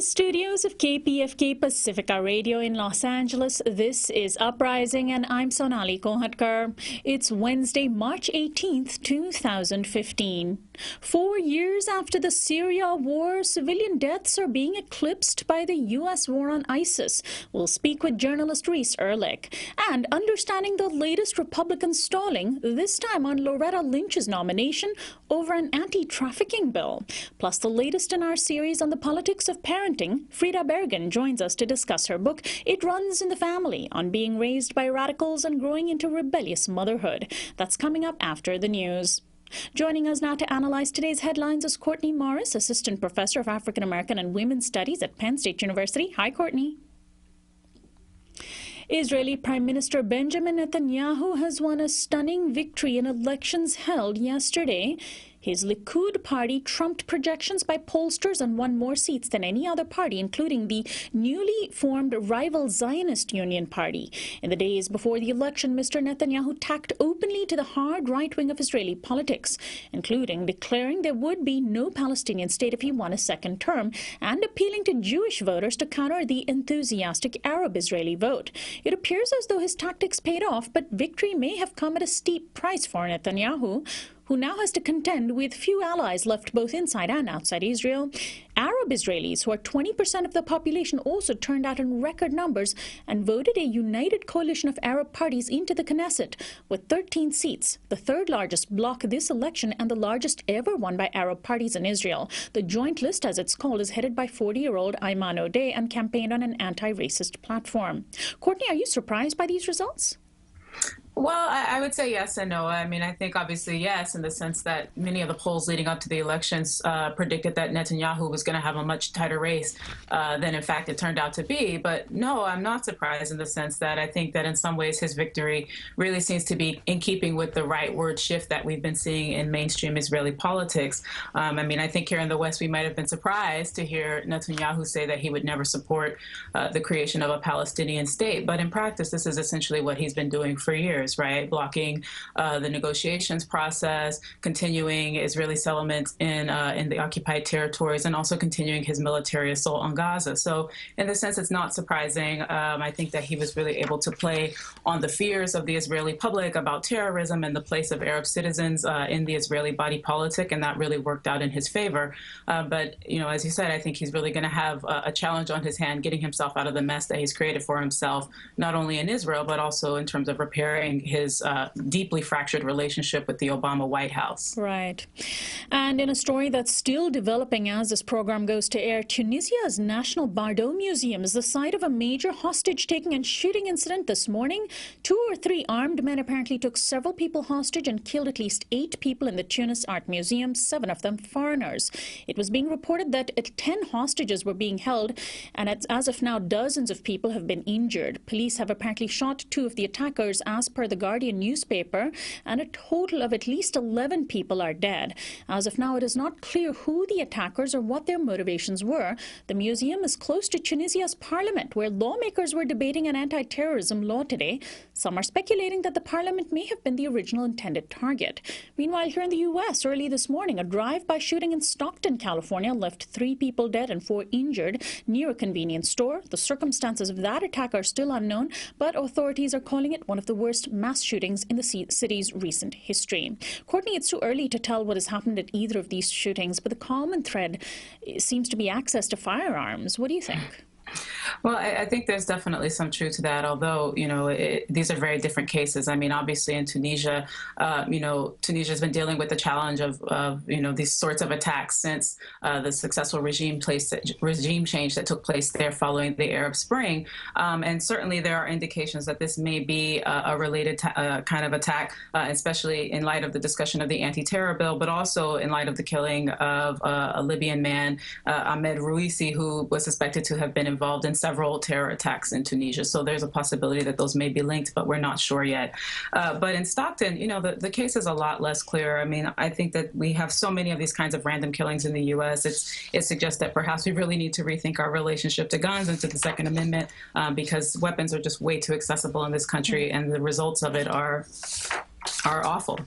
studios of KPFK Pacifica Radio in Los Angeles, this is Uprising, and I'm Sonali. It's Wednesday, March 18th, 2015. 4 years after the Syria war, civilian deaths are being eclipsed by the U.S. war on ISIS. We'll speak with journalist Reese Erlich. And understanding the latest Republican stalling, this time on Loretta Lynch's nomination over an anti-trafficking bill. Plus the latest in our series on the politics of parenting, Frida Bergen joins us to discuss her book, It Runs in the Family, on being raised by radicals and growing into rebellious motherhood. That's coming up after the news. Joining us now to analyze today's headlines is Courtney Morris, Assistant Professor of African American and Women's Studies at Penn State University. Hi, Courtney. Israeli Prime Minister Benjamin Netanyahu has won a stunning victory in elections held yesterday. His Likud party trumped projections by pollsters and won more seats than any other party, including the newly formed rival Zionist Union Party. In the days before the election, Mr. Netanyahu tacked openly to the hard right wing of Israeli politics, including declaring there would be no Palestinian state if he won a second term, and appealing to Jewish voters to counter the enthusiastic Arab Israeli vote. It appears as though his tactics paid off, but victory may have come at a steep price for Netanyahu, who now has to contend with few allies left both inside and outside Israel. Arab Israelis, who are 20% of the population, also turned out in record numbers and voted a united coalition of Arab parties into the Knesset with 13 seats, the third largest bloc this election and the largest ever won by Arab parties in Israel. The Joint List, as it's called, is headed by 40-year-old Ayman Odeh and campaigned on an anti-racist platform. Courtney, are you surprised by these results? Well, I would say yes and no. I mean, I think obviously yes, in the sense that many of the polls leading up to the elections predicted that Netanyahu was going to have a much tighter race than in fact it turned out to be. But no, I'm not surprised in the sense that I think that in some ways his victory really seems to be in keeping with the rightward shift that we've been seeing in mainstream Israeli politics. I mean, I think here in the West we might have been surprised to hear Netanyahu say that he would never support the creation of a Palestinian state. But in practice, this is essentially what he's been doing for years. Right, blocking the negotiations process, continuing Israeli settlements in the occupied territories, and also continuing his military assault on Gaza. So, in this sense, it's not surprising. I think that he was really able to play on the fears of the Israeli public about terrorism and the place of Arab citizens in the Israeli body politic, and that really worked out in his favor. But you know, as you said, I think he's really going to have a challenge on his hand, getting himself out of the mess that he's created for himself, not only in Israel but also in terms of repairing his deeply fractured relationship with the Obama White House. Right. And in a story that's still developing as this program goes to air, Tunisia's National Bardo Museum is the site of a major hostage-taking and shooting incident this morning. 2 or 3 armed men apparently took several people hostage and killed at least 8 people in the Tunis Art Museum, 7 of them foreigners. It was being reported that 10 hostages were being held, and as of now, dozens of people have been injured. Police have apparently shot 2 of the attackers, as per the Guardian newspaper, and a total of at least 11 people are dead. As of now, it is not clear who the attackers or what their motivations were. The museum is close to Tunisia's parliament, where lawmakers were debating an anti-terrorism law today. Some are speculating that the parliament may have been the original intended target. Meanwhile, here in the U.S., early this morning, a drive-by shooting in Stockton, California, left 3 people dead and 4 injured near a convenience store. The circumstances of that attack are still unknown, but authorities are calling it one of the worst mass shootings in the city's recent history. Courtney, it's too early to tell what has happened at either of these shootings, but the common thread seems to be access to firearms. What do you think? Well, I think there's definitely some truth to that, although, you know, these are very different cases. I mean, obviously in Tunisia, you know, Tunisia's been dealing with the challenge of you know, these sorts of attacks since the successful regime change that took place there following the Arab Spring. And certainly there are indications that this may be a related kind of attack, especially in light of the discussion of the anti-terror bill, but also in light of the killing of a Libyan man, Ahmed Rouisi, who was suspected to have been involved in several terror attacks in Tunisia. So there's a possibility that those may be linked, but we're not sure yet. But in Stockton, you know, the case is a lot less clear. I mean, I think that we have so many of these kinds of random killings in the U.S. It suggests that perhaps we really need to rethink our relationship to guns and to the Second Amendment, because weapons are just way too accessible in this country, and the results of it are are awful.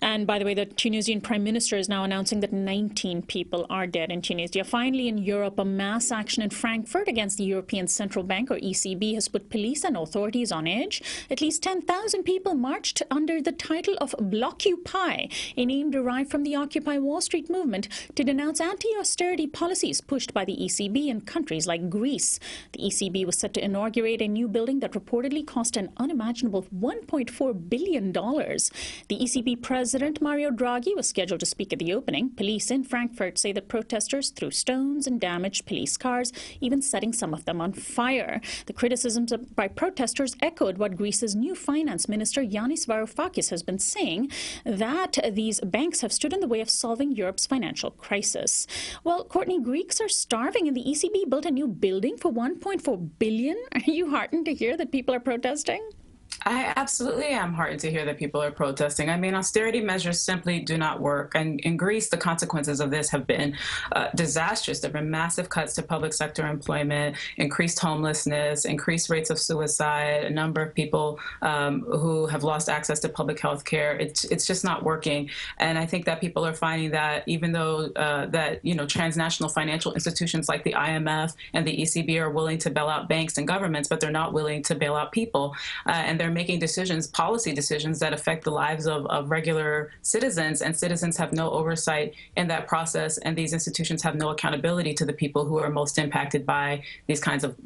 And by the way, the Tunisian prime minister is now announcing that 19 people are dead in Tunisia. Finally, in Europe, a mass action in Frankfurt against the European Central Bank, or ECB, has put police and authorities on edge. At least 10,000 people marched under the title of Blockupy, a name derived from the Occupy Wall Street movement, to denounce anti-austerity policies pushed by the ECB in countries like Greece. The ECB was set to inaugurate a new building that reportedly cost an unimaginable $1.4 billion. The ECB president, Mario Draghi, was scheduled to speak at the opening. Police in Frankfurt say that protesters threw stones and damaged police cars, even setting some of them on fire. The criticisms by protesters echoed what Greece's new finance minister, Yanis Varoufakis, has been saying, that these banks have stood in the way of solving Europe's financial crisis. Well, Courtney, Greeks are starving, and the ECB built a new building for $1.4 billion. Are you heartened to hear that people are protesting? I absolutely am heartened to hear that people are protesting. I mean, austerity measures simply do not work. And in Greece, the consequences of this have been disastrous. There have been massive cuts to public sector employment, increased homelessness, increased rates of suicide, a number of people who have lost access to public health care. It's just not working. And I think that people are finding that even though transnational financial institutions like the IMF and the ECB are willing to bail out banks and governments, but they're not willing to bail out people. And they're making decisions, policy decisions, that affect the lives of regular citizens, and citizens have no oversight in that process, and these institutions have no accountability to the people who are most impacted by these kinds of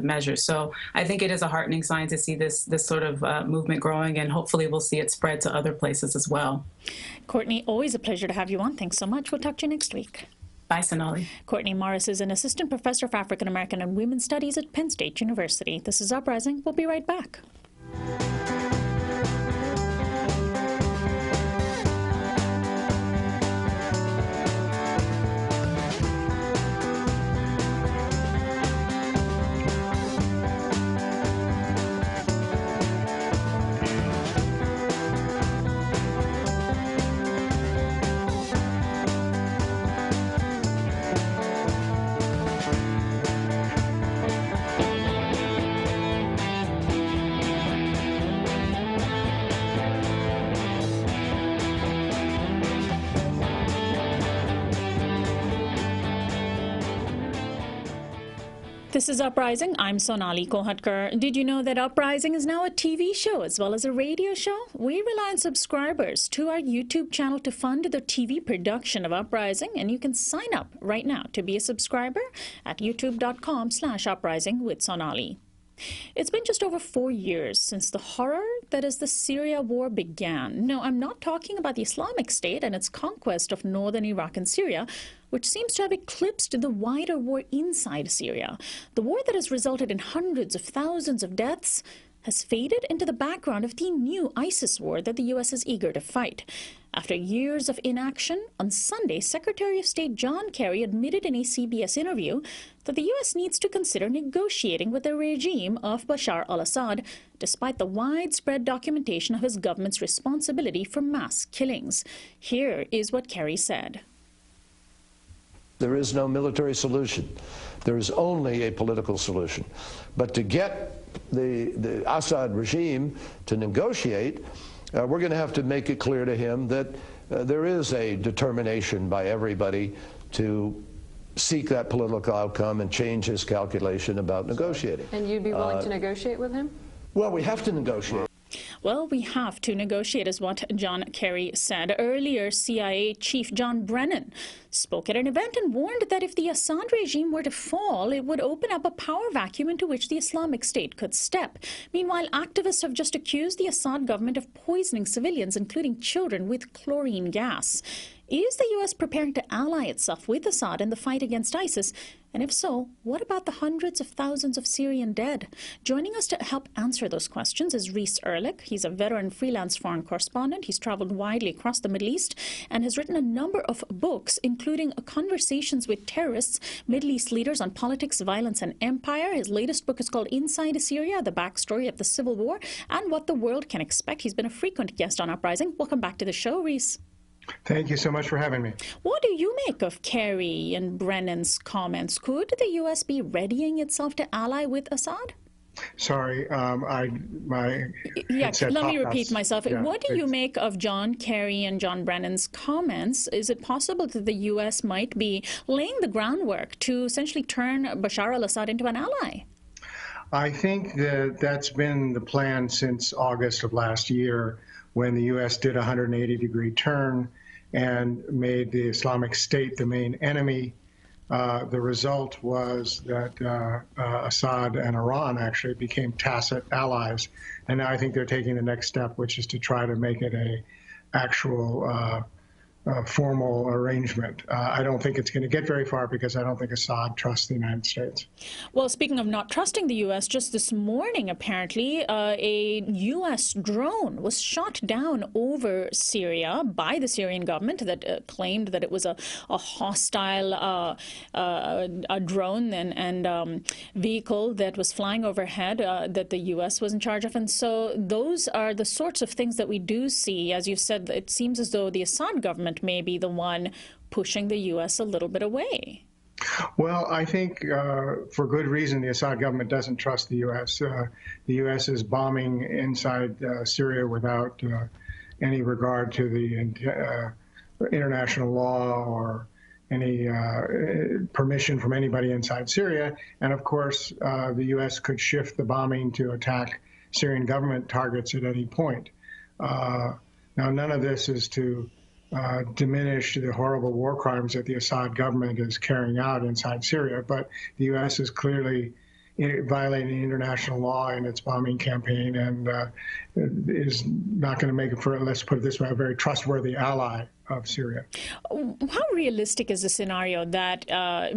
measures. So I think it is a heartening sign to see this sort of movement growing, and hopefully we'll see it spread to other places as well. Courtney, always a pleasure to have you on. Thanks so much. We'll talk to you next week. Bye, Sonali. Courtney Morris is an assistant professor of African American and Women's Studies at Penn State University. This is Uprising. We'll be right back. This is Uprising. I'm Sonali Kohatkar. Did you know that Uprising is now a TV show as well as a radio show? We rely on subscribers to our YouTube channel to fund the TV production of Uprising, and you can sign up right now to be a subscriber at youtube.com/uprising with Sonali. It's been just over 4 years since the horror that is the Syria war began. No, I'm not talking about the Islamic State and its conquest of northern Iraq and Syria, which seems to have eclipsed the wider war inside Syria. The war that has resulted in hundreds of thousands of deaths has faded into the background of the new ISIS war that the U.S. is eager to fight. After years of inaction, on Sunday, Secretary of State John Kerry admitted in a CBS interview that the U.S. needs to consider negotiating with the regime of Bashar al-Assad, despite the widespread documentation of his government's responsibility for mass killings. Here is what Kerry said. There is no military solution. There is only a political solution. But to get the Assad regime to negotiate, we're going to have to make it clear to him that there is a determination by everybody to seek that political outcome and change his calculation about negotiating. And you'd be willing to negotiate with him? Well, we have to negotiate. Well, we have to negotiate, is what John Kerry said. Earlier, CIA Chief John Brennan spoke at an event and warned that if the Assad regime were to fall, it would open up a power vacuum into which the Islamic State could step. Meanwhile, activists have just accused the Assad government of poisoning civilians, including children, with chlorine gas. Is the U.S. preparing to ally itself with Assad in the fight against ISIS? And if so, what about the hundreds of thousands of Syrian dead? Joining us to help answer those questions is Reese Erlich. He's a veteran freelance foreign correspondent. He's traveled widely across the Middle East and has written a number of books, including Conversations with Terrorists, Middle East Leaders on Politics, Violence and Empire. His latest book is called Inside Syria, The Backstory of the Civil War and What the World Can Expect. He's been a frequent guest on Uprising. Welcome back to the show, Reese. Thank you so much for having me. What do you make of Kerry and Brennan's comments? Could the U.S. be readying itself to ally with Assad? Sorry, my Yeah, headset let me popped repeat out. myself. Yeah, What do you please. make of John Kerry and John Brennan's comments? Is it possible that the U.S. might be laying the groundwork to essentially turn Bashar al-Assad into an ally? I think that that's been the plan since August of last year, when the U.S. did a 180-degree turn and made the Islamic State the main enemy. The result was that Assad and Iran actually became tacit allies. And now I think they're taking the next step, which is to try to make it a actual formal arrangement. I don't think it's going to get very far because I don't think Assad trusts the United States. Well, speaking of not trusting the U.S., just this morning, apparently, a U.S. drone was shot down over Syria by the Syrian government that claimed that it was a hostile a drone and vehicle that was flying overhead that the U.S. was in charge of. And so those are the sorts of things that we do see. As you said, it seems as though the Assad government may be the one pushing the U.S. a little bit away. Well, I think for good reason the Assad government doesn't trust the U.S. The U.S. is bombing inside Syria without any regard to the international law or any permission from anybody inside Syria. And of course, the U.S. could shift the bombing to attack Syrian government targets at any point. Now, none of this is to diminish the horrible war crimes that the Assad government is carrying out inside Syria, but the U.S. is clearly violating international law in its bombing campaign and is not going to make it, for, let's put it this way, a very trustworthy ally of Syria. How realistic is the scenario that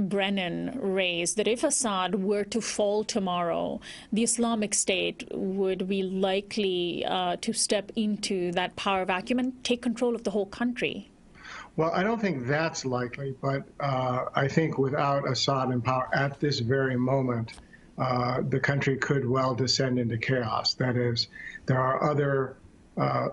Brennan raised, that if Assad were to fall tomorrow, the Islamic State would be likely to step into that power vacuum and take control of the whole country? Well, I don't think that's likely, but I think without Assad in power at this very moment, the country could well descend into chaos. That is, there are other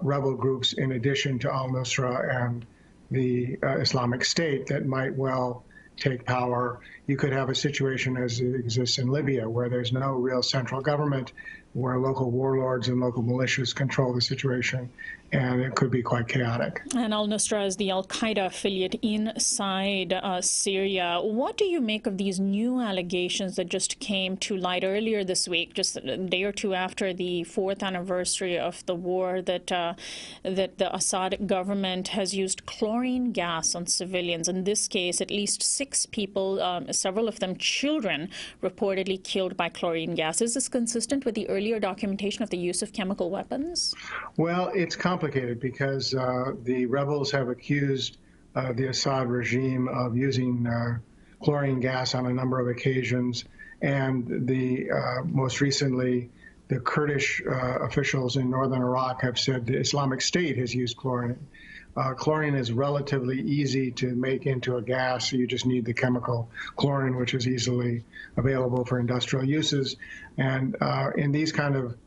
rebel groups in addition to al-Nusra and the Islamic State that might well take power. You could have a situation as it exists in Libya, where there's no real central government, where local warlords and local militias control the situation, and it could be quite chaotic. And al-Nusra is the al-Qaeda affiliate inside Syria. What do you make of these new allegations that just came to light earlier this week, just a day or two after the 4th anniversary of the war, that the Assad government has used chlorine gas on civilians? In this case, at least 6 people, several of them children, reportedly killed by chlorine gas. Is this consistent with the earlier documentation of the use of chemical weapons? Well, it's complicated because the rebels have accused the Assad regime of using chlorine gas on a number of occasions, and most recently, the Kurdish officials in northern Iraq have said the Islamic State has used chlorine. Chlorine is relatively easy to make into a gas. So you just need the chemical chlorine, which is easily available for industrial uses. And in these kind of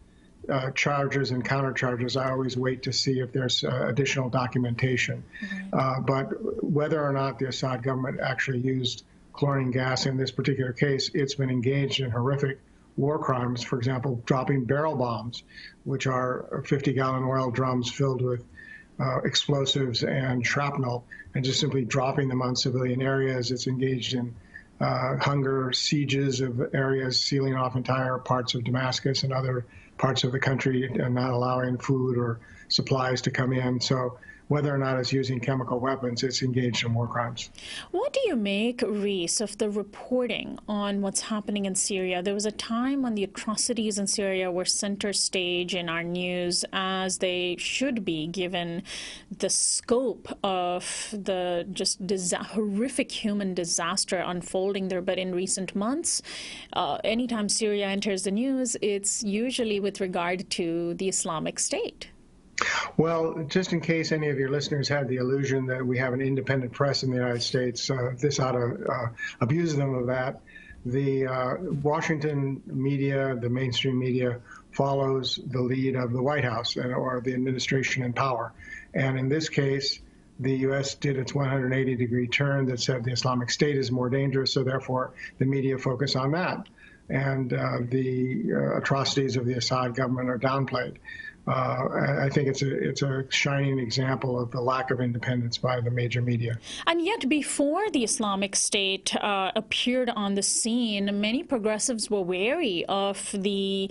charges and countercharges, I always wait to see if there's additional documentation. But whether or not the Assad government actually used chlorine gas in this particular case, it's been engaged in horrific war crimes. For example, dropping barrel bombs, which are 50-gallon oil drums filled with explosives and shrapnel, and just simply dropping them on civilian areas. It's engaged in hunger sieges of areas, sealing off entire parts of Damascus and other parts of the country and not allowing food or supplies to come in. So whether or not it's using chemical weapons, it's engaged in war crimes. What do you make, Reese, of the reporting on what's happening in Syria? There was a time when the atrocities in Syria were center stage in our news, as they should be, given the scope of the just horrific human disaster unfolding there. But in recent months, anytime Syria enters the news, it's usually with regard to the Islamic State. Well, just in case any of your listeners had the illusion that we have an independent press in the United States, this ought to abuse them of that. The Washington media, the mainstream media, follows the lead of the White House or the administration in power. And in this case, the U.S. did its 180-degree turn that said the Islamic State is more dangerous, so therefore the media focus on that. and the atrocities of the Assad government are downplayed. I think it's a shining example of the lack of independence by the major media. And yet, before the Islamic State appeared on the scene, many progressives were wary of the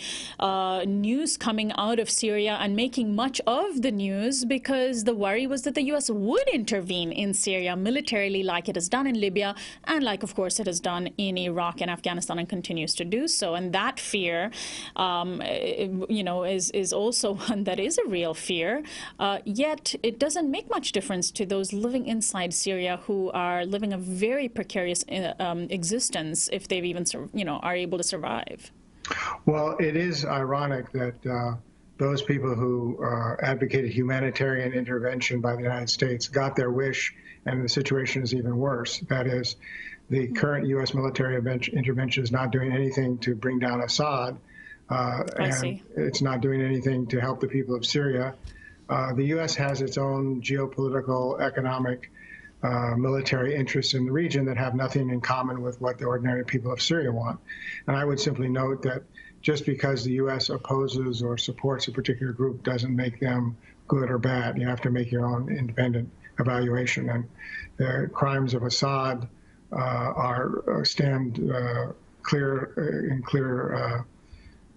news coming out of Syria and making much of the news, because the worry was that the U.S. would intervene in Syria militarily, like it has done in Libya, and like, of course, it has done in Iraq and Afghanistan and continues to do so. And that fear, is also one that is a real fear. Yet it doesn't make much difference to those living inside Syria who are living a very precarious existence, if they've even, are able to survive. Well, it is ironic that those people who advocated humanitarian intervention by the United States got their wish, and the situation is even worse. That is, the current U.S. military intervention is not doing anything to bring down Assad. And it's not doing anything to help the people of Syria. The U.S. has its own geopolitical, economic, military interests in the region that have nothing in common with what the ordinary people of Syria want. And I would simply note that just because the U.S. opposes or supports a particular group doesn't make them good or bad. You have to make your own independent evaluation. And the crimes of Assad stand clear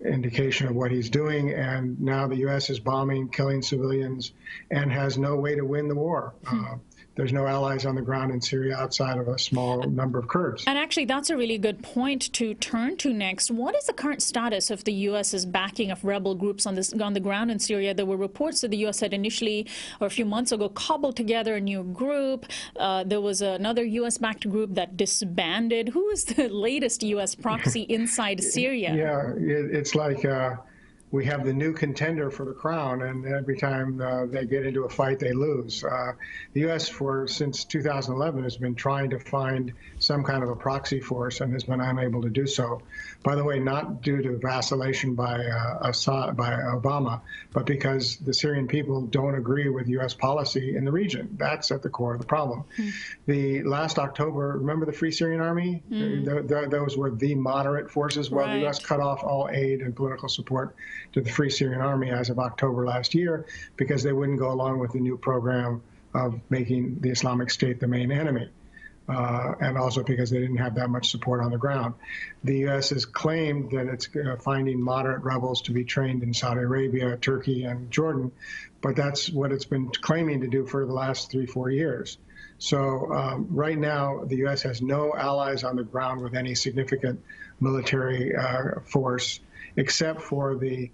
indication of what he's doing, and now the U.S. is bombing, killing civilians, and has no way to win the war. There's no allies on the ground in Syria outside of a small number of Kurds. And actually, that's a really good point to turn to next. What is the current status of the U.S.'s backing of rebel groups on the ground in Syria? There were reports that the U.S. had initially, or a few months ago, cobbled together a new group. There was another U.S.-backed group that disbanded. Who is the latest U.S. proxy inside Syria? Yeah, it's like we have the new contender for the crown, and every time they get into a fight, they lose. The U.S. since 2011 has been trying to find some kind of a proxy force and has been unable to do so. By the way, not due to vacillation by Obama, but because the Syrian people don't agree with U.S. policy in the region. That's at the core of the problem. The last October, remember the Free Syrian Army? Those were the moderate forces. Well, the U.S. cut off all aid and political support to the Free Syrian Army as of October last year because they wouldn't go along with the new program of making the Islamic State the main enemy, and also because they didn't have that much support on the ground. The U.S. has claimed that it's finding moderate rebels to be trained in Saudi Arabia, Turkey, and Jordan, but that's what it's been claiming to do for the last 3-4 years. So right now, the U.S. has no allies on the ground with any significant military force, except for the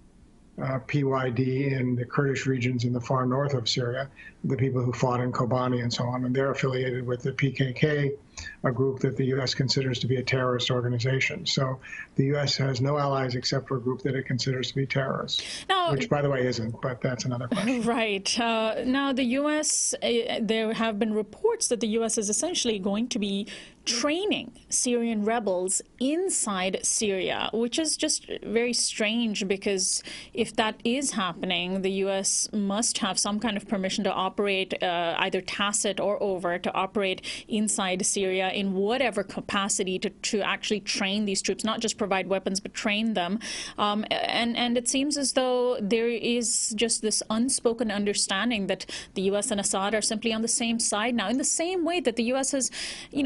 PYD in the Kurdish regions in the far north of Syria, the people who fought in Kobani and so on. And they're affiliated with the PKK, a group that the U.S. considers to be a terrorist organization. So the U.S. has no allies except for a group that it considers to be terrorists, which, by the way, isn't, but that's another question. Right. Now, the U.S., there have been reports that the U.S. is essentially going to be training Syrian rebels inside Syria, which is just very strange, because if that is happening, the U.S. must have some kind of permission to operate, either tacit or overt, to operate inside Syria in whatever capacity to actually train these troops, not just provide weapons, but train them. And it seems as though there is just this unspoken understanding that the U.S. and Assad are simply on the same side now, in the same way that the U.S. has,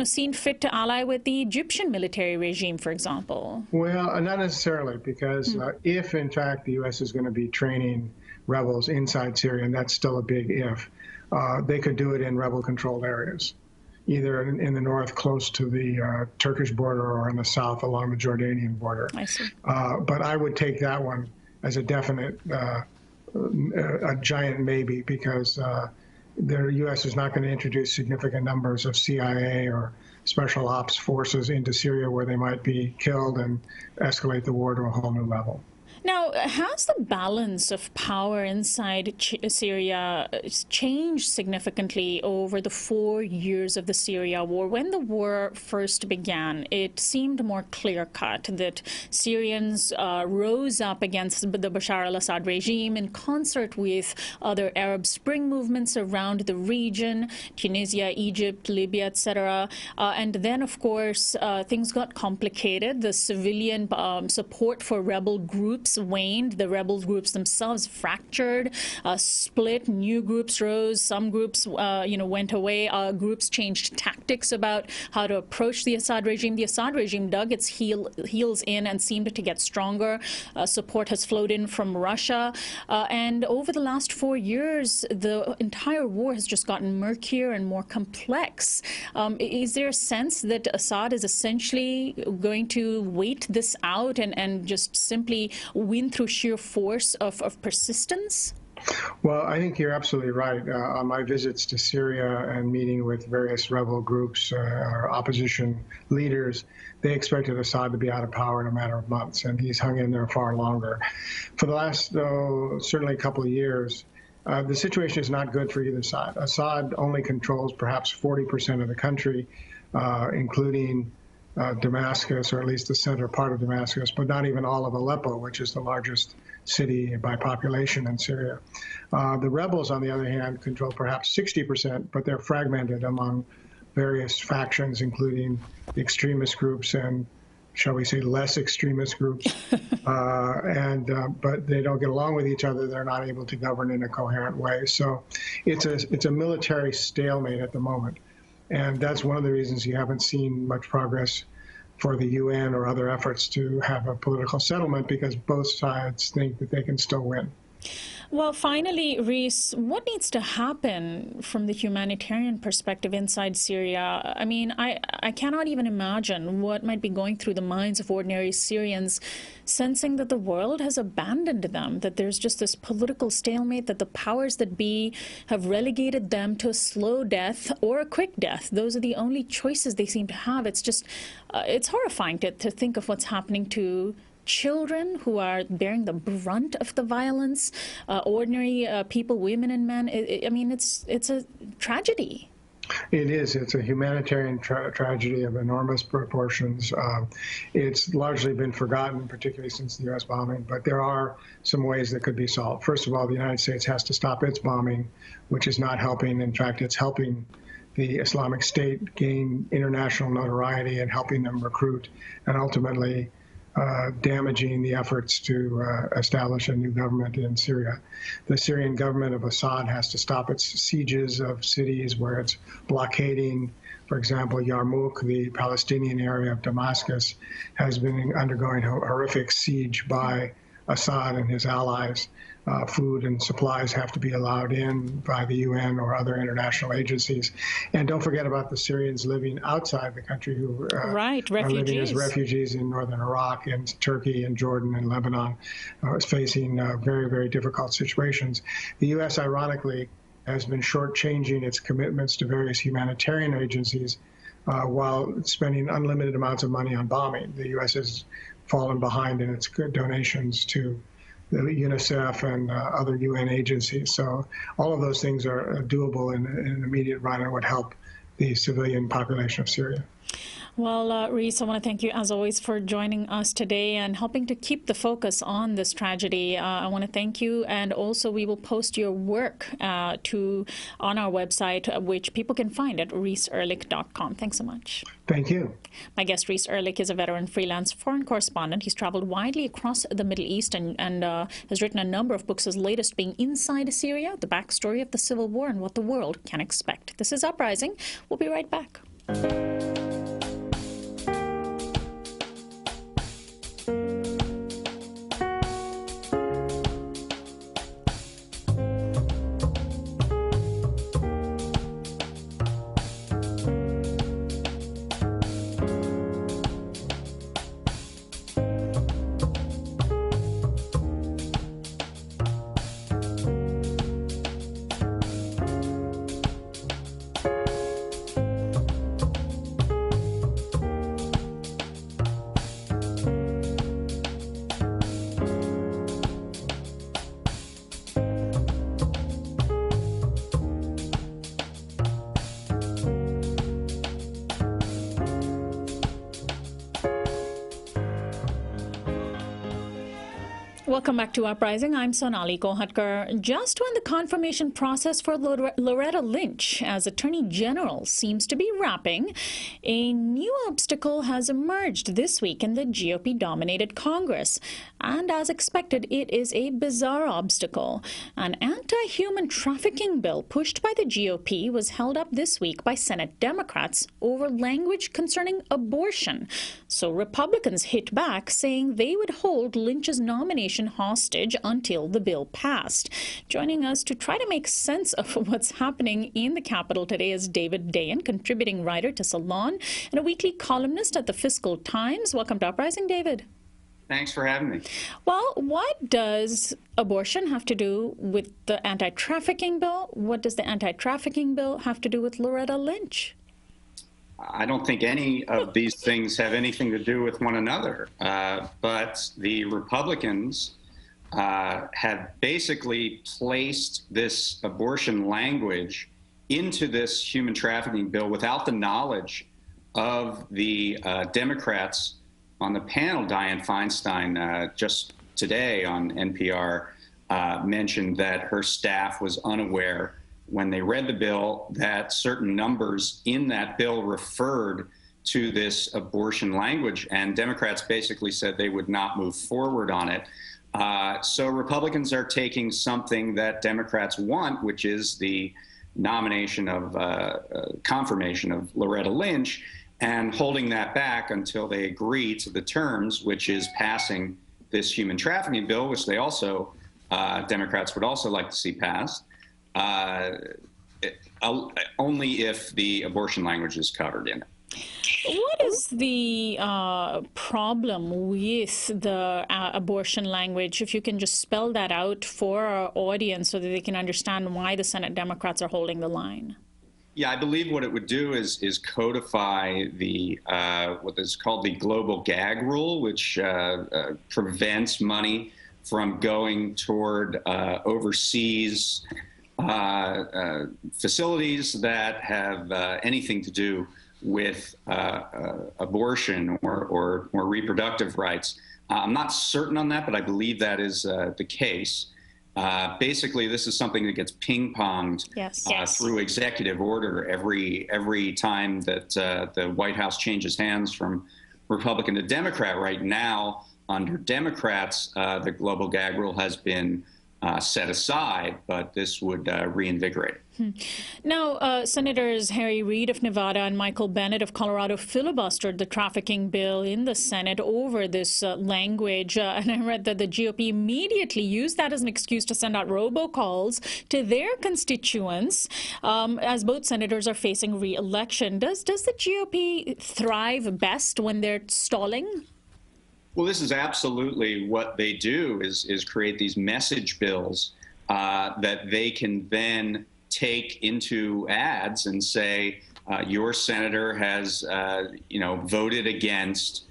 seen fit to ally with the Egyptian military regime, for example. Well, not necessarily, because if, in fact, the U.S. is going to be training rebels inside Syria, and that's still a big if, they could do it in rebel-controlled areas, either in the north close to the Turkish border or in the south along the Jordanian border. I see. But I would take that one as a definite, a giant maybe, because the U.S. is not going to introduce significant numbers of CIA or special ops forces into Syria where they might be killed and escalate the war to a whole new level. Now, has the balance of power inside Syria changed significantly over the 4 years of the Syria war? When the war first began, it seemed more clear-cut that Syrians rose up against the Bashar al-Assad regime in concert with other Arab Spring movements around the region, Tunisia, Egypt, Libya, etc. And then, of course, things got complicated. The civilian support for rebel groups waned. The rebel groups themselves fractured, split. New groups rose. Some groups, went away. Groups changed tactics about how to approach the Assad regime. The Assad regime dug its heels in and seemed to get stronger. Support has flowed in from Russia. And over the last 4 years, the entire war has just gotten murkier and more complex. Is there a sense that Assad is essentially going to wait this out and just simply win through sheer force of persistence? Well, I think you're absolutely right. On my visits to Syria and meeting with various rebel groups or opposition leaders, they expected Assad to be out of power in a matter of months, and he's hung in there far longer. For the last, certainly a couple of years, the situation is not good for either side. Assad only controls perhaps 40% of the country, including Damascus, or at least the center part of Damascus, but not even all of Aleppo, which is the largest city by population in Syria. The rebels, on the other hand, control perhaps 60%, but they're fragmented among various factions, including the extremist groups and, shall we say, less extremist groups. But they don't get along with each other. They're not able to govern in a coherent way. So it's a military stalemate at the moment. And that's one of the reasons you haven't seen much progress for the UN or other efforts to have a political settlement, because both sides think that they can still win. Well, finally, Reese, what needs to happen from the humanitarian perspective inside Syria? I mean, I cannot even imagine what might be going through the minds of ordinary Syrians, sensing that the world has abandoned them, that there's just this political stalemate, that the powers that be have relegated them to a slow death or a quick death. Those are the only choices they seem to have. It's just, it's horrifying to think of what's happening to children who are bearing the brunt of the violence, ordinary people, women and men. I mean, it's a tragedy. It is. It's a humanitarian tragedy of enormous proportions. It's largely been forgotten, particularly since the U.S. bombing, but there are some ways that could be solved. First of all, the United States has to stop its bombing, which is not helping. In fact, it's helping the Islamic State gain international notoriety and helping them recruit and ultimately damaging the efforts to establish a new government in Syria. The Syrian government of Assad has to stop its sieges of cities where it's blockading. For example, Yarmouk, the Palestinian area of Damascus, has been undergoing a horrific siege by Assad and his allies. Food and supplies have to be allowed in by the UN or other international agencies. And don't forget about the Syrians living outside the country who are living as refugees in northern Iraq and Turkey and Jordan and Lebanon, facing very, very difficult situations. The U.S., ironically, has been shortchanging its commitments to various humanitarian agencies while spending unlimited amounts of money on bombing. The U.S. has fallen behind in its donations to the UNICEF and other UN agencies. So all of those things are doable in an immediate run and would help the civilian population of Syria. Well, Reese, I want to thank you, as always, for joining us today and helping to keep the focus on this tragedy. I want to thank you, and also we will post your work on our website, which people can find at reeseerlich.com. Thanks so much. Thank you. My guest, Reese Erlich, is a veteran freelance foreign correspondent. He's traveled widely across the Middle East and has written a number of books, his latest being Inside Syria, the backstory of the civil war and what the world can expect. This is Uprising. We'll be right back. Welcome back to Uprising. I'm Sonali Kohatkar. Just when the confirmation process for Loretta Lynch as Attorney General seems to be wrapping, a new obstacle has emerged this week in the GOP-dominated Congress. And as expected, it is a bizarre obstacle. An anti-human trafficking bill pushed by the GOP was held up this week by Senate Democrats over language concerning abortion. So Republicans hit back, saying they would hold Lynch's nomination hostage until the bill passed. Joining us to try to make sense of what's happening in the Capitol today is David Dayen, contributing writer to Salon and a weekly columnist at the Fiscal Times. Welcome to Uprising, David. Thanks for having me. Well, what does abortion have to do with the anti-trafficking bill? What does the anti-trafficking bill have to do with Loretta Lynch? I don't think any of these things have anything to do with one another, but the Republicans have basically placed this abortion language into this human trafficking bill without the knowledge of the Democrats on the panel. Dianne Feinstein just today on NPR mentioned that her staff was unaware when they read the bill that certain numbers in that bill referred to this abortion language, and Democrats basically said they would not move forward on it. So Republicans are taking something that Democrats want, which is the nomination of confirmation of Loretta Lynch, and holding that back until they agree to the terms, which is passing this human trafficking bill, which they also, Democrats would also like to see passed. Only if the abortion language is covered in it. What is the problem with the abortion language? If you can just spell that out for our audience so that they can understand why the Senate Democrats are holding the line. Yeah, I believe what it would do is codify the what is called the global gag rule, which prevents money from going toward overseas facilities that have anything to do with abortion or reproductive rights. I'm not certain on that, but I believe that is the case. Basically, this is something that gets ping-ponged through executive order every time that the White House changes hands from Republican to Democrat. Right now, under Democrats, the global gag rule has been set aside, but this would reinvigorate it. Now, Senators Harry Reid of Nevada and Michael Bennet of Colorado filibustered the trafficking bill in the Senate over this language. And I read that the GOP immediately used that as an excuse to send out robocalls to their constituents as both senators are facing re-election. Does the GOP thrive best when they're stalling? Well, this is absolutely what they do, is create these message bills that they can then take into ads and say, your senator has, voted against,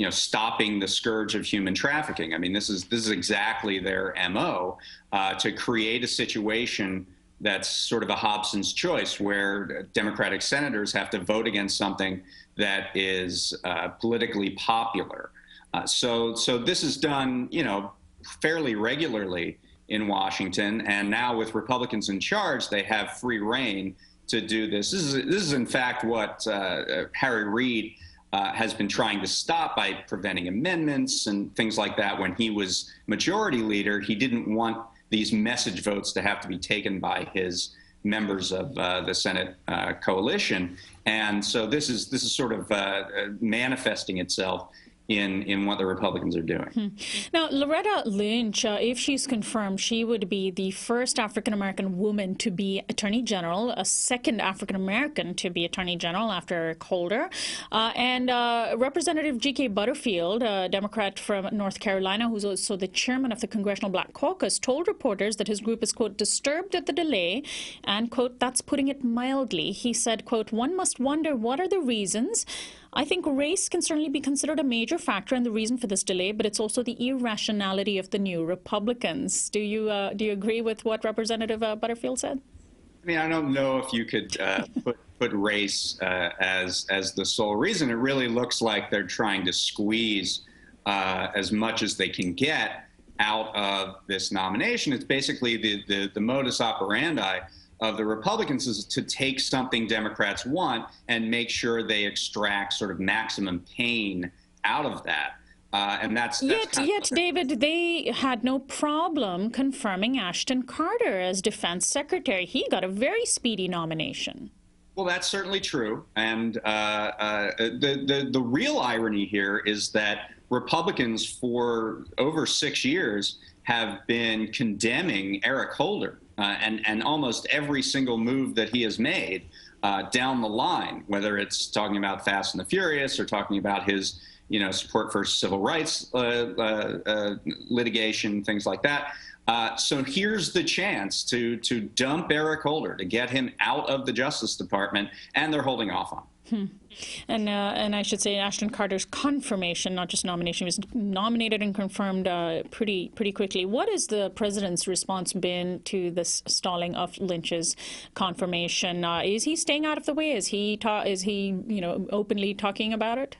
stopping the scourge of human trafficking. I mean, this is exactly their MO, to create a situation that's sort of a Hobson's choice, where Democratic senators have to vote against something that is politically popular. So this is done, fairly regularly in Washington, and now with Republicans in charge, they have free reign to do this. This is in fact what Harry Reid has been trying to stop by preventing amendments and things like that. When he was majority leader, he didn't want these message votes to have to be taken by his members of the Senate coalition, and so this is sort of manifesting itself in what the Republicans are doing. Now, Loretta Lynch, if she's confirmed, she would be the first African-American woman to be Attorney General, a second African-American to be Attorney General after Holder. And Representative G.K. Butterfield, a Democrat from North Carolina, who's also the chairman of the Congressional Black Caucus, told reporters that his group is, quote, disturbed at the delay, and, quote, that's putting it mildly. He said, quote, one must wonder what are the reasons. I think race can certainly be considered a major factor in the reason for this delay, but it's also the irrationality of the new Republicans. Do you agree with what Representative Butterfield said? I mean, I don't know if you could put race as the sole reason. It really looks like they're trying to squeeze as much as they can get out of this nomination. It's basically the modus operandi of the Republicans is to take something Democrats want and make sure they extract sort of maximum pain out of that. And that's yet, David, they had no problem confirming Ashton Carter as Defense Secretary. He got a very speedy nomination. Well, that's certainly true. And the real irony here is that Republicans for over 6 years have been condemning Eric Holder and almost every single move that he has made down the line, whether it's talking about Fast and the Furious or talking about his support for civil rights litigation, things like that. So here's the chance to dump Eric Holder, to get him out of the Justice Department, and they're holding off on. And I should say Ashton Carter's confirmation, not just nomination, was nominated and confirmed pretty quickly. What has the president's response been to this stalling of Lynch's confirmation? Is he staying out of the way? Is he openly talking about it?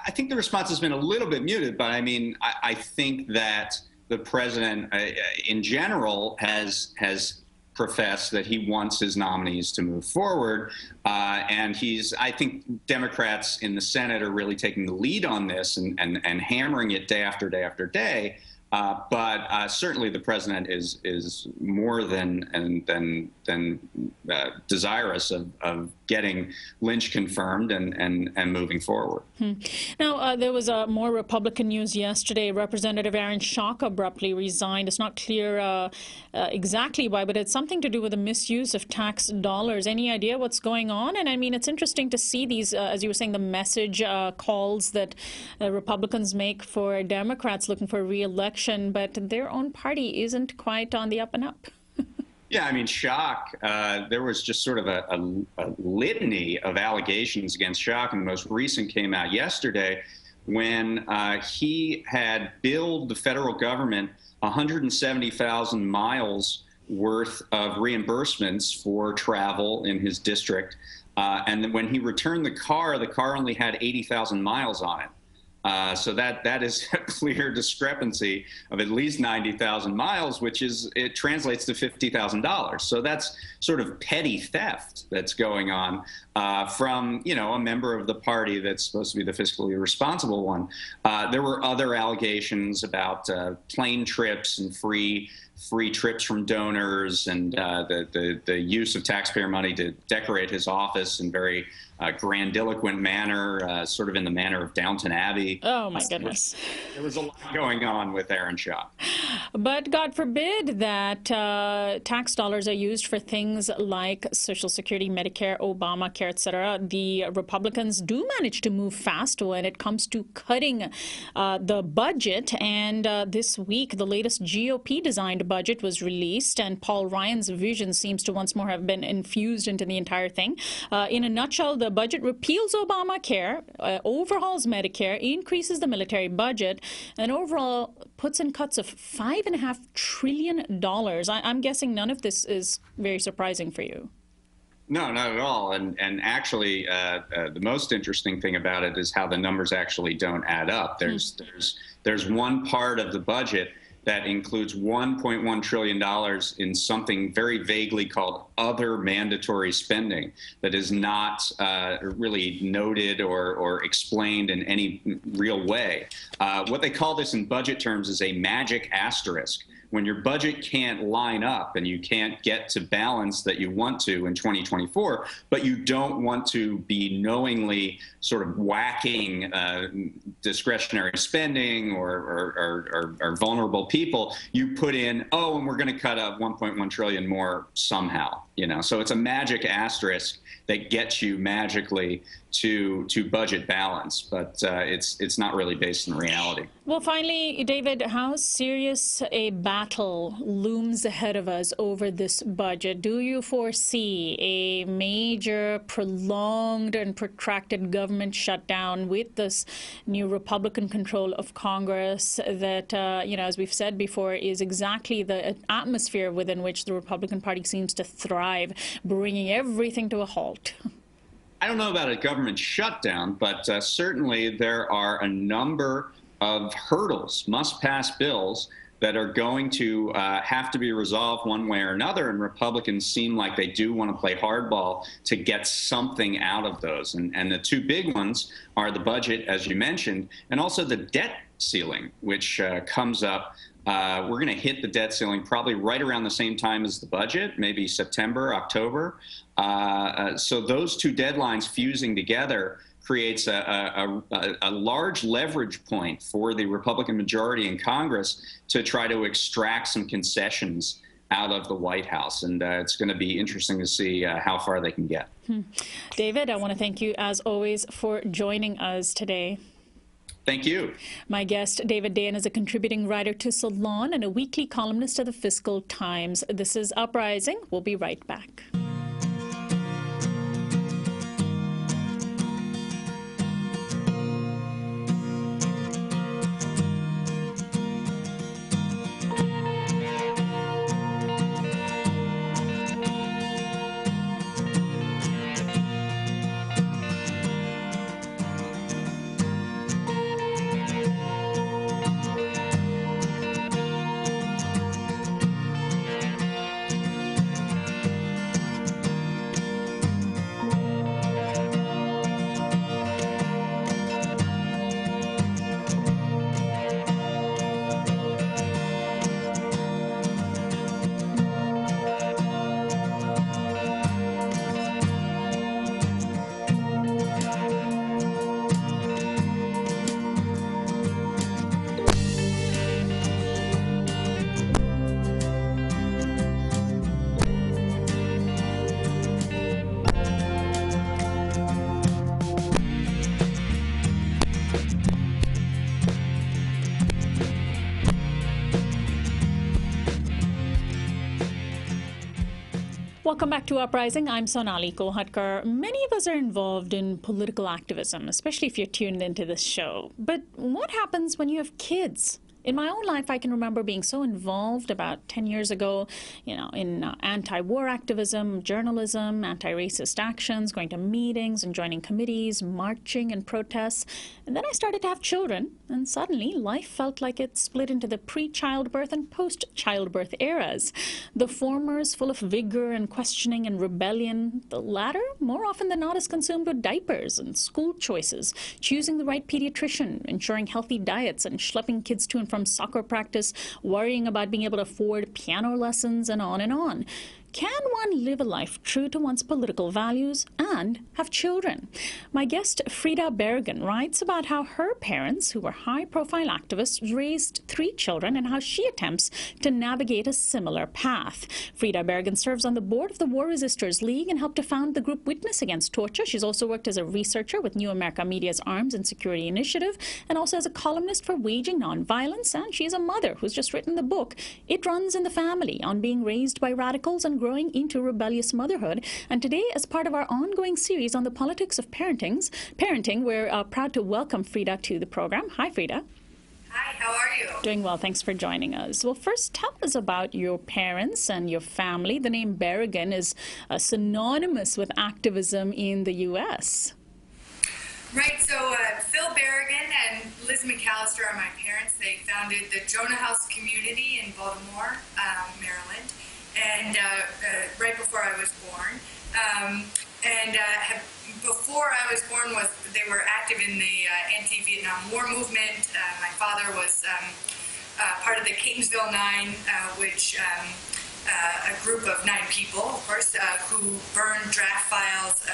I think the response has been a little bit muted, but I mean, I think that the president, in general, has professed that he wants his nominees to move forward, and I think Democrats in the Senate are really taking the lead on this and hammering it day after day after day. But certainly the president is more than desirous of getting Lynch confirmed and moving forward. Now, there was more Republican news yesterday. Representative Aaron Schock abruptly resigned. It's not clear exactly why, but it's something to do with the misuse of tax dollars. Any idea what's going on? And I mean, it's interesting to see these, as you were saying, the message calls that Republicans make for Democrats looking for re-election, but their own party isn't quite on the up and up. Yeah, I mean, Schock, there was just sort of a litany of allegations against Schock, and the most recent came out yesterday when he had billed the federal government 170,000 miles worth of reimbursements for travel in his district. And then when he returned the car only had 80,000 miles on it. So that is a clear discrepancy of at least 90,000 miles, it translates to $50,000. So that's sort of petty theft that's going on from, a member of the party that's supposed to be the fiscally responsible one. There were other allegations about plane trips and free trips from donors and the use of taxpayer money to decorate his office in very grandiloquent manner, sort of in the manner of Downton Abbey. Oh, my goodness. There was a lot going on with Aaron Schock. But God forbid that tax dollars are used for things like Social Security, Medicare, Obamacare, etc. The Republicans do manage to move fast when it comes to cutting the budget. And this week, the latest GOP-designed budget was released, and Paul Ryan's vision seems to once more have been infused into the entire thing. In a nutshell, the budget repeals Obamacare, overhauls Medicare, increases the military budget, and overall puts in cuts of $5.5 trillion. I'm guessing none of this is very surprising for you. No, not at all. And actually, the most interesting thing about it is how the numbers actually don't add up. There's one part of the budget that includes $1.1 trillion in something very vaguely called other mandatory spending that is not really noted or explained in any real way. What they call this in budget terms is a magic asterisk. When your budget can't line up and you can't get to balance that you want to in 2024, but you don't want to be knowingly sort of whacking discretionary spending or vulnerable people, you put in, and we're going to cut up 1.1 trillion more somehow. So it's a magic asterisk that gets you magically to budget balance, but it's not really based in reality. Well, finally, David, how serious a battle looms ahead of us over this budget? Do you foresee a major, prolonged and protracted government shutdown with this new Republican control of Congress that, as we've said before, is exactly the atmosphere within which the Republican Party seems to thrive, bringing everything to a halt? I don't know about a government shutdown, but certainly there are a number of hurdles, must-pass bills that are going to have to be resolved one way or another, and Republicans seem like they do want to play hardball to get something out of those. And the two big ones are the budget, as you mentioned, and also the debt ceiling, which comes up. We're going to hit the debt ceiling probably right around the same time as the budget, maybe September, October. So those two deadlines fusing together creates a large leverage point for the Republican majority in Congress to try to extract some concessions out of the White House. And it's going to be interesting to see how far they can get. David, I want to thank you, as always, for joining us today. Thank you. My guest, David Dayen, is a contributing writer to Salon and a weekly columnist of the Fiscal Times. This is Uprising. We'll be right back. Welcome back to Uprising. I'm Sonali Kolhatkar. Many of us are involved in political activism, especially if you're tuned into this show. But what happens when you have kids? In my own life, I can remember being so involved about 10 years ago, in anti-war activism, journalism, anti-racist actions, going to meetings and joining committees, marching and protests. And then I started to have children, and suddenly life felt like it split into the pre-childbirth and post-childbirth eras. The former is full of vigor and questioning and rebellion. The latter, more often than not, is consumed with diapers and school choices, choosing the right pediatrician, ensuring healthy diets, and schlepping kids to and from soccer practice, worrying about being able to afford piano lessons, and on and on. Can one live a life true to one's political values and have children? My guest, Frida Bergen, writes about how her parents, who were high-profile activists, raised 3 children and how she attempts to navigate a similar path. Frida Bergen serves on the board of the War Resisters League and helped to found the group Witness Against Torture. She's also worked as a researcher with New America Media's Arms and Security Initiative and also as a columnist for Waging Nonviolence. And she's a mother who's just written the book, It Runs in the Family, on being raised by radicals and growing into rebellious motherhood. And today, as part of our ongoing series on the politics of parenting, we're proud to welcome Frida to the program. Hi, Frida. Hi, how are you? Doing well. Thanks for joining us. Well, first, tell us about your parents and your family. The name Berrigan is synonymous with activism in the U.S. Right, so Phil Berrigan and Liz McAllister are my parents. They founded the Jonah House community in Baltimore, Maryland, and right before I was born. Before I was born, they were active in the anti-Vietnam War movement. My father was part of the Catonsville Nine, which a group of 9 people, of course, who burned draft files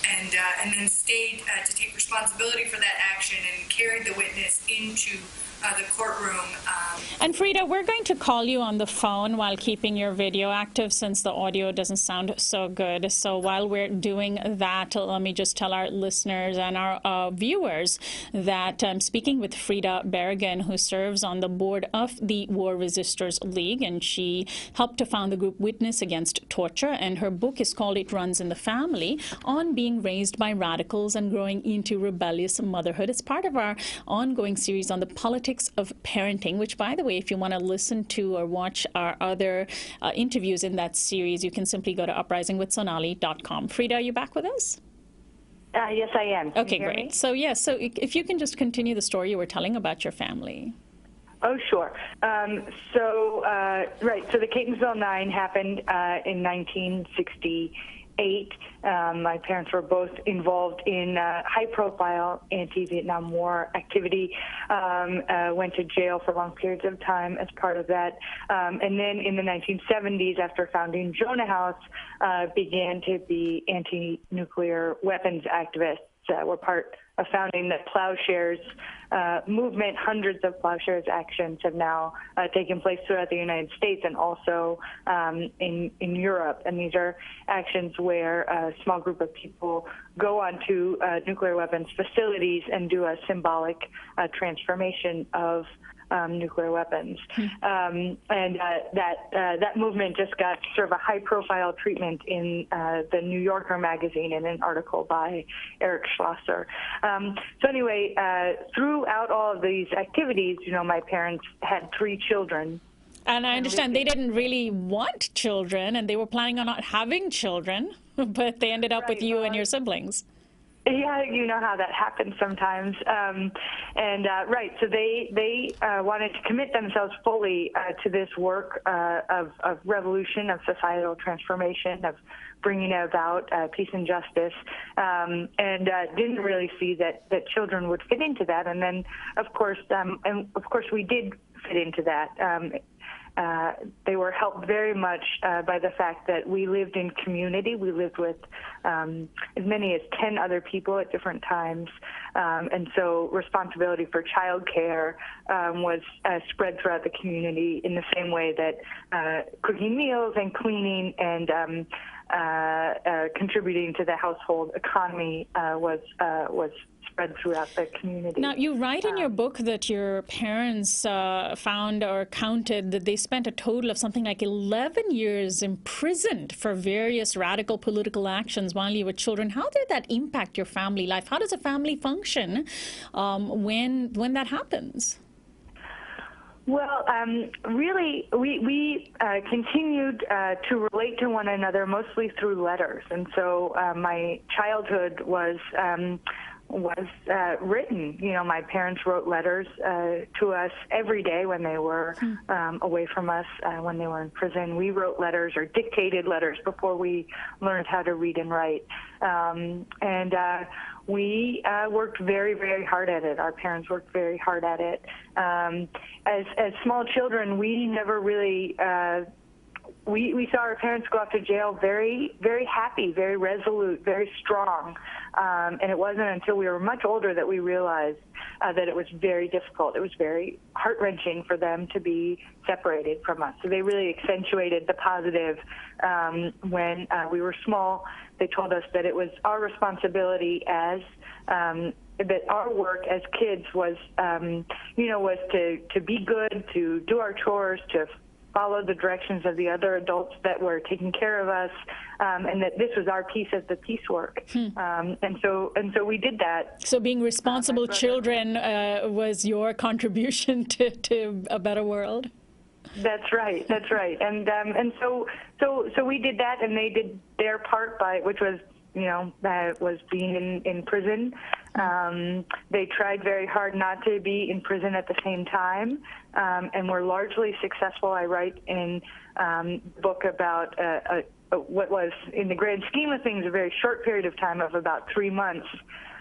and then stayed to take responsibility for that action and carried the witness into the courtroom. And Frida, we're going to call you on the phone while keeping your video active since the audio doesn't sound so good. So while we're doing that, let me just tell our listeners and our viewers that I'm speaking with Frida Bergen, who serves on the board of the War Resisters League, and she helped to found the group Witness Against Torture, and her book is called It Runs in the Family, on being raised by radicals and growing into rebellious motherhood. It's part of our ongoing series on the politics of parenting, which, by the way, if you want to listen to or watch our other interviews in that series, you can simply go to uprisingwithsonali.com. Frida, are you back with us? Yes, I am. Can Okay, you hear great. me? So, yes, so if you can just continue the story you were telling about your family. Oh, sure. Right, so the Catonsville Nine happened in 1968. My parents were both involved in high-profile anti-Vietnam War activity, went to jail for long periods of time as part of that. And then in the 1970s, after founding Jonah House, began to be anti-nuclear weapons activists. Were part of founding the Plowshares movement. Hundreds of Plowshares actions have now taken place throughout the United States and also in Europe. And these are actions where a small group of people go onto nuclear weapons facilities and do a symbolic transformation of nuclear weapons. That movement just got sort of a high-profile treatment in the New Yorker magazine in an article by Eric Schlosser. So anyway, throughout all of these activities, my parents had 3 children. And I understand they didn't really want children, and they were planning on not having children, but they ended up with you and your siblings. Yeah, you know how that happens sometimes. Right, so they wanted to commit themselves fully to this work of revolution, of societal transformation, of bringing about peace and justice, and didn't really see that children would fit into that. And then, of course, we did fit into that. They were helped very much by the fact that we lived in community. We lived with as many as 10 other people at different times. And so responsibility for childcare was spread throughout the community in the same way that cooking meals and cleaning and contributing to the household economy was spread throughout the community. Now, you write in your book that your parents found or counted that they spent a total of something like 11 years imprisoned for various radical political actions while you were children. How did that impact your family life? How does a family function when that happens? Well, really, we continued to relate to one another mostly through letters, and so my childhood was written. My parents wrote letters to us every day when they were away from us, when they were in prison. We wrote letters or dictated letters before we learned how to read and write. We worked very, very hard at it. Our parents worked very hard at it. As small children, we never really we saw our parents go off to jail very, very happy, very resolute, very strong. And it wasn't until we were much older that we realized that it was very difficult. It was very heart-wrenching for them to be separated from us. So they really accentuated the positive when we were small. They told us that it was our responsibility as that our work as kids was, was to be good, to do our chores, to follow the directions of the other adults that were taking care of us, and that this was our piece of the piecework. And so we did that. So being responsible children was your contribution to a better world? That's right. That's right. And so we did that, and they did their part which was was being in prison. They tried very hard not to be in prison at the same time, and were largely successful. I write in the book about what was, in the grand scheme of things, a very short period of time of about 3 months,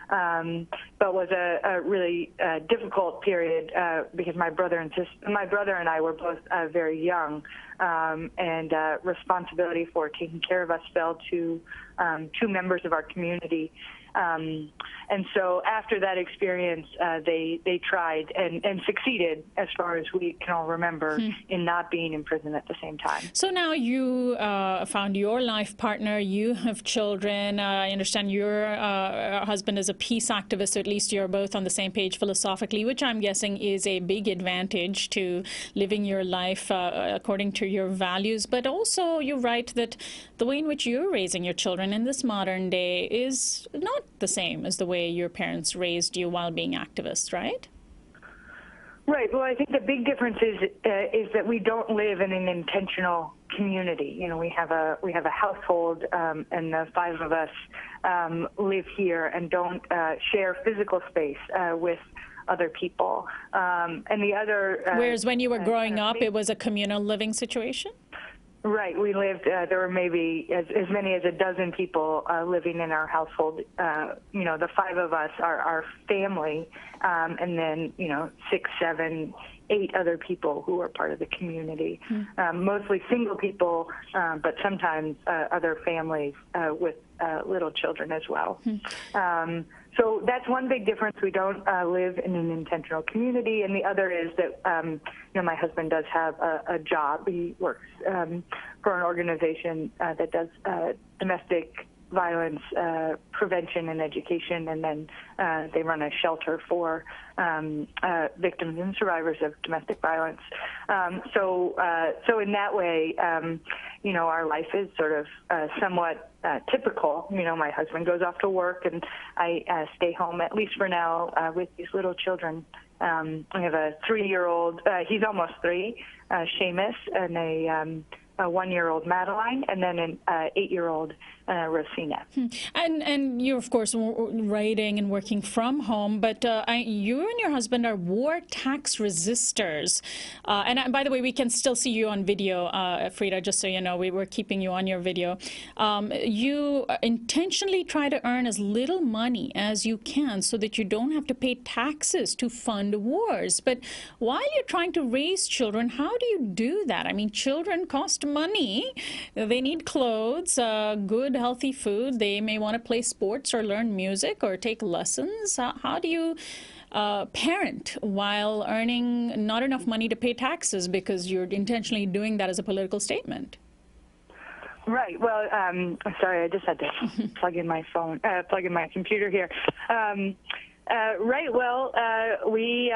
but was a really difficult period because my brother and I were both very young, and responsibility for taking care of us fell to 2 members of our community. And so after that experience, they tried and succeeded, as far as we can all remember, in not being in prison at the same time. So now you found your life partner, you have children. I understand your husband is a peace activist, so at least you're both on the same page philosophically, which I'm guessing is a big advantage to living your life according to your values. But also you write that the way in which you're raising your children in this modern day is not the same as the way your parents raised you while being activists, right? Right. Well, I think the big difference is that we don't live in an intentional community. You know, we have a household, and the five of us live here and don't share physical space with other people. And the other. Whereas when you were growing up, it was a communal living situation. Right. We lived, there were maybe as many as a dozen people living in our household. You know, the five of us are our family, and then, you know, 6, 7, 8 other people who are part of the community. Mostly single people, but sometimes other families with little children as well. So that's one big difference. We don't live in an intentional community, and the other is that you know, my husband does have a job. He works for an organization that does domestic violence prevention and education, and then they run a shelter for victims and survivors of domestic violence. So in that way, you know, our life is sort of somewhat typical. You know, my husband goes off to work, and I stay home, at least for now, with these little children. I have a 3-year-old, he's almost 3, Seamus, and a 1-year-old Madeline, and then an 8-year-old Rosina. And you're, of course, writing and working from home, but you and your husband are war tax resistors. And by the way, we can still see you on video, Frida, just so you know, we were keeping you on your video. You intentionally try to earn as little money as you can so that you don't have to pay taxes to fund wars. But while you're trying to raise children, how do you do that? I mean, children cost money. They need clothes, good, healthy food. They may want to play sports or learn music or take lessons. How do you parent while earning not enough money to pay taxes because you're intentionally doing that as a political statement? Right. Well, sorry, I just had to plug in my phone, plug in my computer here. Right. Well, we,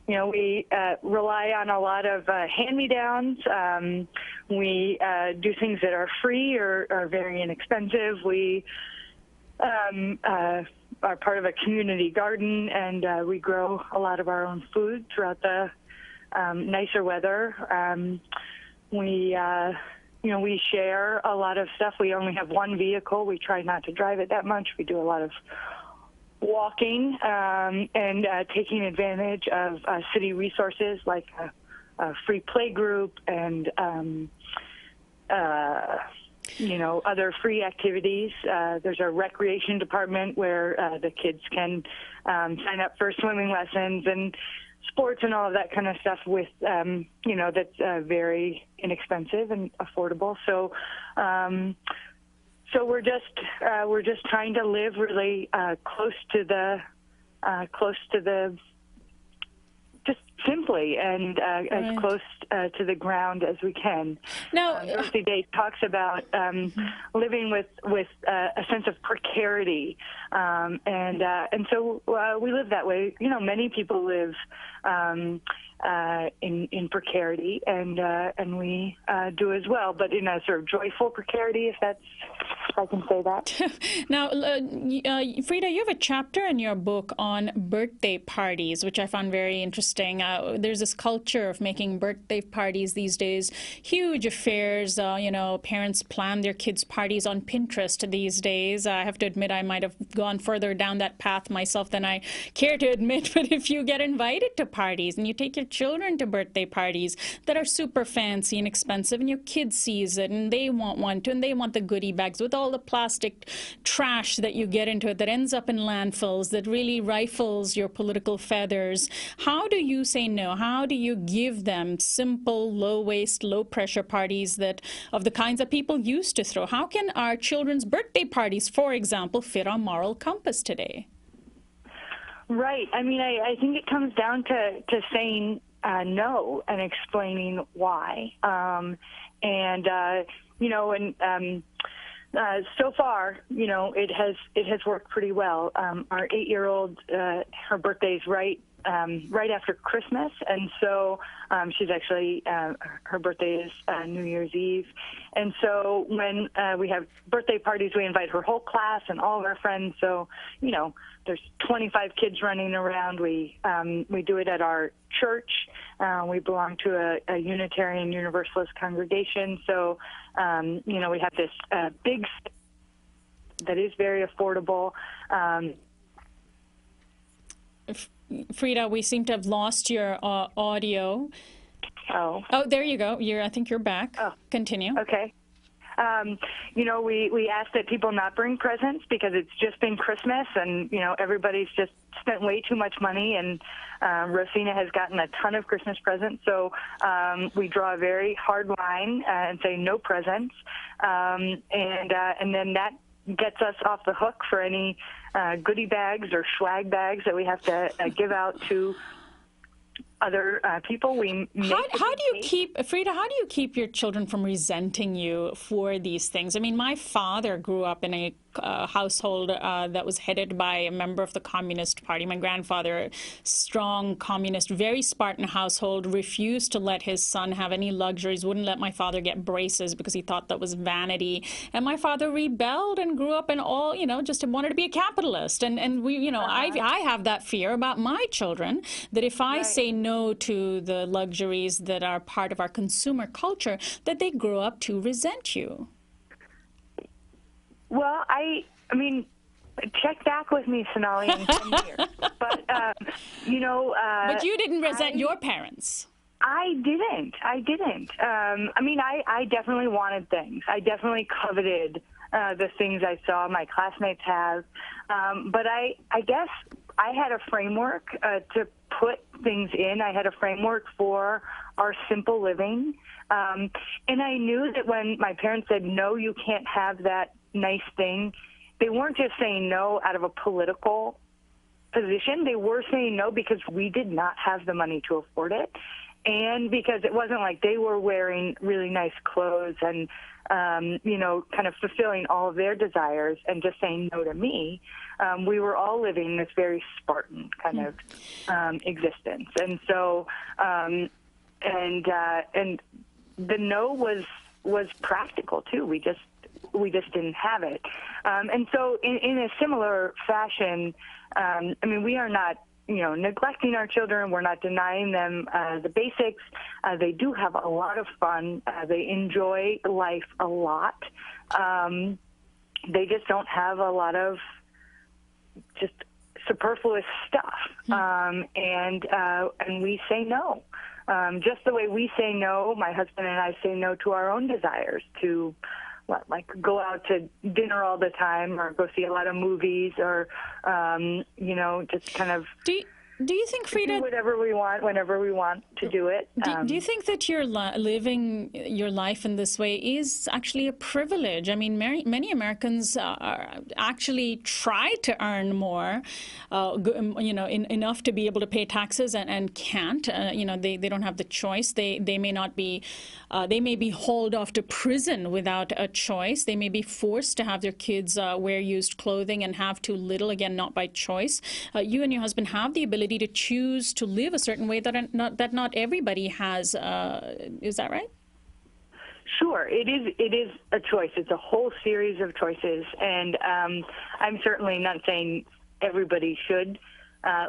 you know, we rely on a lot of hand-me-downs. We do things that are free or are very inexpensive. We are part of a community garden, and we grow a lot of our own food throughout the nicer weather. We, you know, we share a lot of stuff. We only have one vehicle. We try not to drive it that much. We do a lot of walking and taking advantage of city resources like a free play group and you know, other free activities. There's a recreation department where the kids can sign up for swimming lessons and sports and all of that kind of stuff with, you know, that's very inexpensive and affordable. So, so we're just trying to live really close to the just simply and as close to the ground as we can. Now, Dorothy Day talks about living with a sense of precarity, and so we live that way. You know, many people live in precarity, and we do as well, but in a sort of joyful precarity, if I can say that. Now, Frida, you have a chapter in your book on birthday parties, which I found very interesting. There's this culture of making birthday parties these days, huge affairs. You know, parents plan their kids' parties on Pinterest these days. I have to admit I might have gone further down that path myself than I care to admit. But if you get invited to parties and you take your children to birthday parties that are super fancy and expensive, and your kid sees it and they want one too, and they want the goodie bags with all the plastic trash that you get into it that ends up in landfills, that really rifles your political feathers. How do you say no? How do you give them simple, low-waste, low-pressure parties that of the kinds that people used to throw? How can our children's birthday parties, for example, fit our moral compass today? Right. I mean, I think it comes down to saying no and explaining why. And you know, and so far, you know, it has worked pretty well. Our 8-year-old, her birthday's right right after Christmas, and so she's actually her birthday is New Year's Eve, and so when we have birthday parties, we invite her whole class and all of our friends. So there's 25 kids running around. We do it at our church. We belong to a Unitarian Universalist congregation, so we have this big that is very affordable. Frida, we seem to have lost your audio. Oh, there you go. I think you're back. Oh. Continue. Okay. We ask that people not bring presents because it's just been Christmas and, everybody's just spent way too much money, and Rosina has gotten a ton of Christmas presents. So we draw a very hard line and say no presents. And then that gets us off the hook for any goodie bags or swag bags that we have to give out to other people. How do you keep, Frida, how do you keep your children from resenting you for these things? I mean, my father grew up in a household that was headed by a member of the Communist Party. My grandfather, strong communist, very Spartan household, refused to let his son have any luxuries, wouldn't let my father get braces because he thought that was vanity. And my father rebelled and grew up in all, just wanted to be a capitalist. And we, I have that fear about my children, that if I say no to the luxuries that are part of our consumer culture, that they grow up to resent you. Well, I mean, check back with me, Sonali, in 10 years. But, but you didn't resent your parents. I didn't. I definitely wanted things. I definitely coveted the things I saw my classmates have. But I guess I had a framework to put things in. I had a framework for our simple living. And I knew that when my parents said, no, you can't have that nice thing, they weren't just saying no out of a political position. They were saying no because we did not have the money to afford it, and because it wasn't like they were wearing really nice clothes and kind of fulfilling all of their desires and just saying no to me. We were all living this very Spartan kind of existence, and so and the no was practical too. We just didn't have it. And so in a similar fashion, we are not, neglecting our children. We're not denying them the basics. They do have a lot of fun. They enjoy life a lot. They just don't have a lot of just superfluous stuff. And we say no. Just the way we say no, my husband and I say no to our own desires to go out to dinner all the time or go see a lot of movies or, just kind of do you think, Frida, do whatever we want whenever we want to do it? Do you think that you're living your life in this way is actually a privilege? I mean, many Americans actually try to earn more, enough to be able to pay taxes and can't. They don't have the choice. They may not be. They may be hauled off to prison without a choice. They may be forced to have their kids wear used clothing and have too little, again, not by choice. You and your husband have the ability to choose to live a certain way that not everybody has. Is that right? Sure, it is a choice. It's a whole series of choices, and I'm certainly not saying everybody should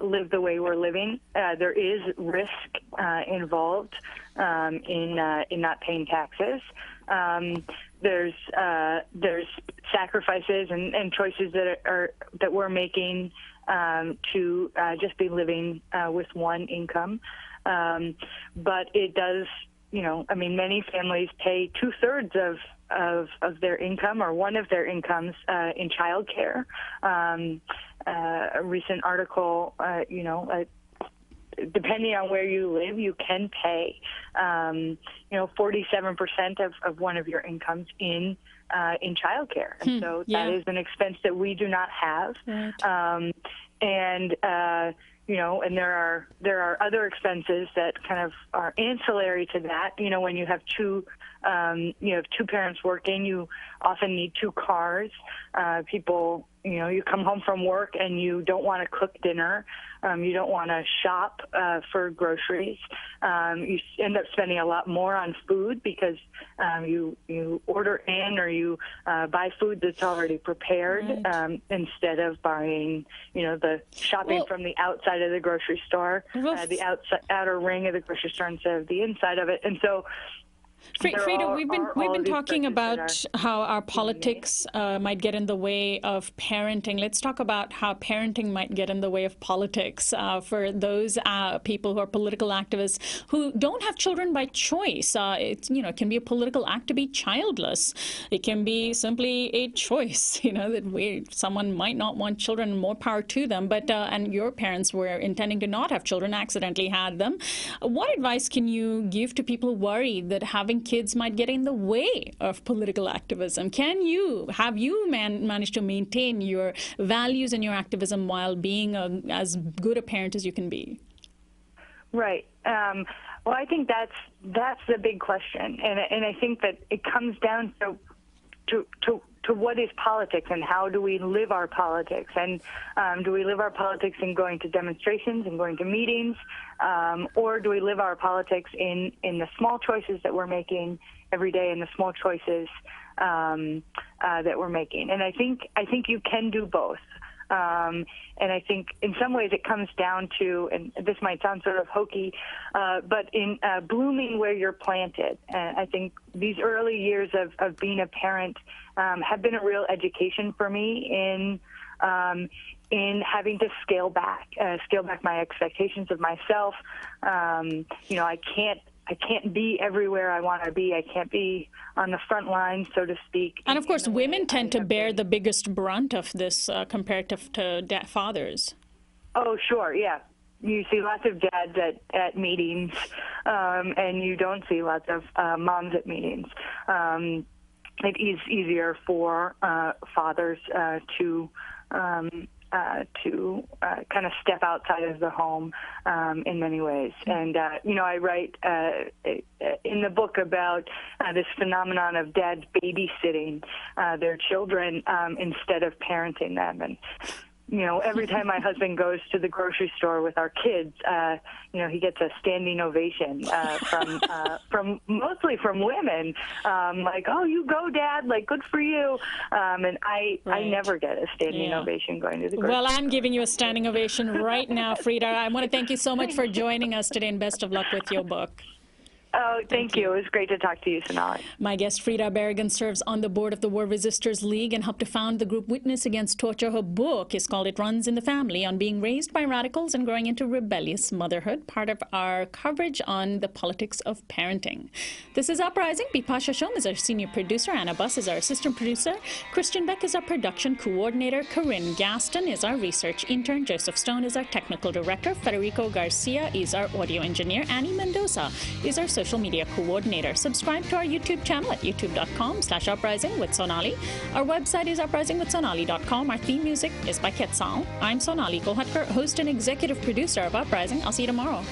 live the way we're living. There is risk involved in not paying taxes. There's sacrifices and choices that we're making to just be living with one income. But it does, many families pay 2/3 of their income or one of their incomes in childcare. A recent article, depending on where you live, you can pay, 47% of one of your incomes in childcare. And so that is an expense that we do not have. Right. And there are other expenses that kind of are ancillary to that. When you have two parents working, you often need two cars. People you come home from work and you don't want to cook dinner. You don't want to shop for groceries. You end up spending a lot more on food because you order in or you buy food that's already prepared instead of buying, the shopping from the outside of the grocery store, the outer ring of the grocery store instead of the inside of it. And so, Frida, we've been talking about how our politics might get in the way of parenting. Let's talk about how parenting might get in the way of politics for those people who are political activists who don't have children by choice. It can be a political act to be childless. It can be simply a choice. That someone might not want children. More power to them. But and your parents were intending to not have children, accidentally had them. What advice can you give to people who worry that having kids might get in the way of political activism? Have you managed to maintain your values and your activism while being as good a parent as you can be? Right. Well, I think that's the big question, and I think that it comes down to what is politics and how do we live our politics, and do we live our politics in going to demonstrations and going to meetings, or do we live our politics in the small choices that we're making every day and the small choices that we're making? And I think you can do both. And I think in some ways it comes down to, and this might sound sort of hokey, but in blooming where you're planted. And I think these early years of being a parent have been a real education for me in having to scale back my expectations of myself. I can't be everywhere I want to be. I can't be on the front line, so to speak. And of course, women tend to bear the biggest brunt of this comparative to fathers. Oh, sure, yeah. You see lots of dads at meetings, and you don't see lots of moms at meetings. It is easier for fathers to kind of step outside of the home in many ways. And, I write in the book about this phenomenon of dads babysitting their children instead of parenting them. And, every time my husband goes to the grocery store with our kids, he gets a standing ovation mostly from women, like, "Oh, you go, Dad! Like, good for you." And I never get a standing ovation going to the grocery store. Well, I'm giving you a standing ovation right now, Frida. I want to thank you so much for joining us today, and best of luck with your book. Oh, thank you. It was great to talk to you, Sonali. My guest, Frida Bergen, serves on the board of the War Resisters League and helped to found the group Witness Against Torture. Her book is called It Runs in the Family, on being raised by radicals and growing into rebellious motherhood, part of our coverage on the politics of parenting. This is Uprising. Bipasha Shom is our senior producer. Anna Buss is our assistant producer. Christian Beck is our production coordinator. Corinne Gaston is our research intern. Joseph Stone is our technical director. Federico Garcia is our audio engineer. Annie Mendoza is our social media coordinator. Subscribe to our YouTube channel at youtube.com/uprising with Sonali. Our website is uprisingwithsonali.com. Our theme music is by Quetzal. I'm Sonali Kolhatkar, host and executive producer of Uprising. I'll see you tomorrow.